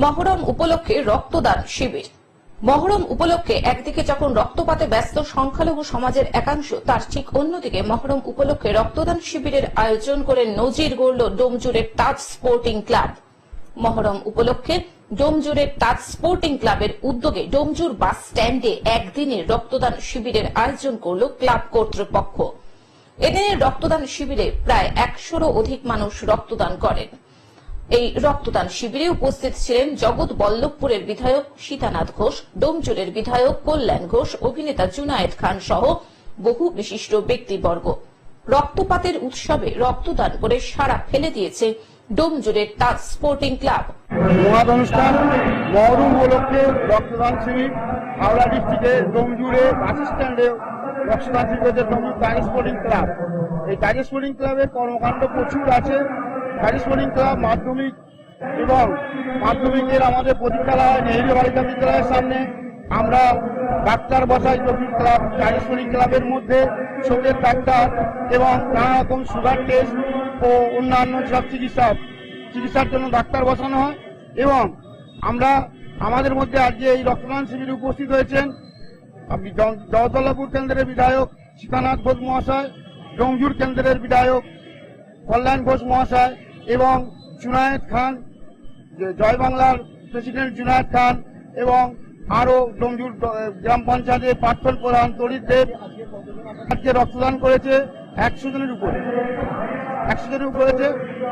মহরম উপলক্ষে রক্তদান শিবির। মহরম উপলক্ষে একদিকে যখন রক্তপাতে ব্যস্ত সংখ্যালঘু সমাজের একাংশ, তার ঠিক অন্যদিকে মহরম উপলক্ষে রক্তদান শিবিরের আয়োজন করে নজির গড়ল ডোমজুড়ের তাজ স্পোর্টিং ক্লাব। মহরম উপলক্ষে ডোমজুড়ের তাজ স্পোর্টিং ক্লাবের উদ্যোগে ডোমজুর বাস স্ট্যান্ডে একদিনের রক্তদান শিবিরের আয়োজন করল ক্লাব কর্তৃপক্ষ। এদিনের রক্তদান শিবিরে প্রায় 100-রও অধিক মানুষ রক্তদান করেন। এই রক্তদান শিবিরে উপস্থিত ছিলেন জগৎবল্লভপুরের বিধায়ক সীতানাথ ঘোষ, ডোমজুরের বিধায়ক কল্যাণ ঘোষ, অভিনেতা জুনায়েদ খান সহ বহু বিশিষ্ট ব্যক্তিবর্গ। রক্তপাতের উৎসবে রক্তদান করে সাড়া ফেলে দিয়েছে ডোমজুরের তাজ স্পোর্টিং ক্লাব। মহৎ অনুষ্ঠান মহরম উপলক্ষে রক্তদান শিবির হাওড়া ডিস্ট্রিক্টের ডোমজুড়ে বাস স্ট্যান্ডে রক্তদান শিবির হচ্ছে ডোমজুর তাজ স্পোর্টিং ক্লাব। এই তাজ স্পোর্টিং ক্লাবের কর্মকাণ্ড প্রচুর আছে। তাজ স্পোর্টিং ক্লাব মাধ্যমিক এবং মাধ্যমিকের আমাদের পরীক্ষালয় নেহেরু বালিকা বিদ্যালয়ের সামনে আমরা ডাক্তার বসাই চব্বিশ ক্লাব। তাজ স্পোর্টিং ক্লাবের মধ্যে চোখের ডাক্তার এবং নানা রকম সুগার টেস্ট ও অন্যান্য সব চিকিৎসার জন্য ডাক্তার বসানো হয়। এবং আমরা আমাদের মধ্যে আজকে এই রক্তদান শিবিরে উপস্থিত হয়েছেন জগৎবল্লভপুর কেন্দ্রের বিধায়ক সীতানাথ ঘোষ মহাশয়, ডোমজুর কেন্দ্রের বিধায়ক কল্যাণ ঘোষ মহাশয় এবং জুনায়েদ খান, জয় বাংলার প্রেসিডেন্ট জুনায়েদ খান এবং আরো ডোমজুর গ্রাম পঞ্চায়েতের প্রাক্তন প্রধান তরিৎ দেব আজকে রক্তদান করেছে 100 জনের উপরে। 100 জনের উপরে।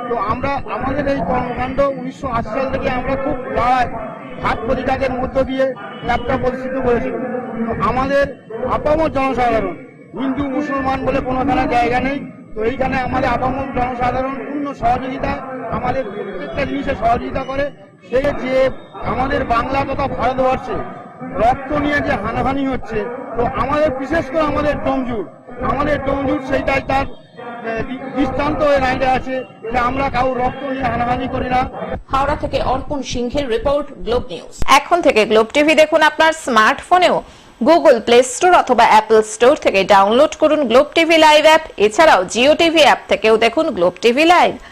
তো আমরা আমাদের এই কর্মকাণ্ড 1980 সাল থেকে আমরা খুব লড়াই হাত প্রতিটাকের মধ্য দিয়ে ক্লাবটা প্রতিষ্ঠিত করেছি। তো আমাদের আপামর জনসাধারণ, হিন্দু মুসলমান বলে কোনো জায়গা নেই। তো এইখানে আমাদের আপামর জনসাধারণ পূর্ণ সহযোগিতা, আমাদের প্রত্যেকটা জিনিসে সহযোগিতা করে। সেই যে আমাদের বাংলা তথা ভারতবর্ষে রক্ত নিয়ে যে হানাহানি হচ্ছে, তো আমাদের বিশেষ করে আমাদের ডোমজুর সেইটাই তার দৃষ্টান্ত হয়ে দাঁড়িয়ে আছে যে আমরা কাউ রক্ত নিয়ে হানাহানি করি না। হাওড়া থেকে অর্পণ সিংহের রিপোর্ট, গ্লোব নিউজ। এখন থেকে গ্লোব টিভি দেখুন আপনার স্মার্টফোনেও। গুগল প্লে স্টোর অথবা অ্যাপল স্টোর থেকে ডাউনলোড করুন গ্লোব টিভি লাইভ অ্যাপ। এছাড়াও জিও টিভি অ্যাপ থেকেও দেখুন গ্লোব টিভি লাইভ।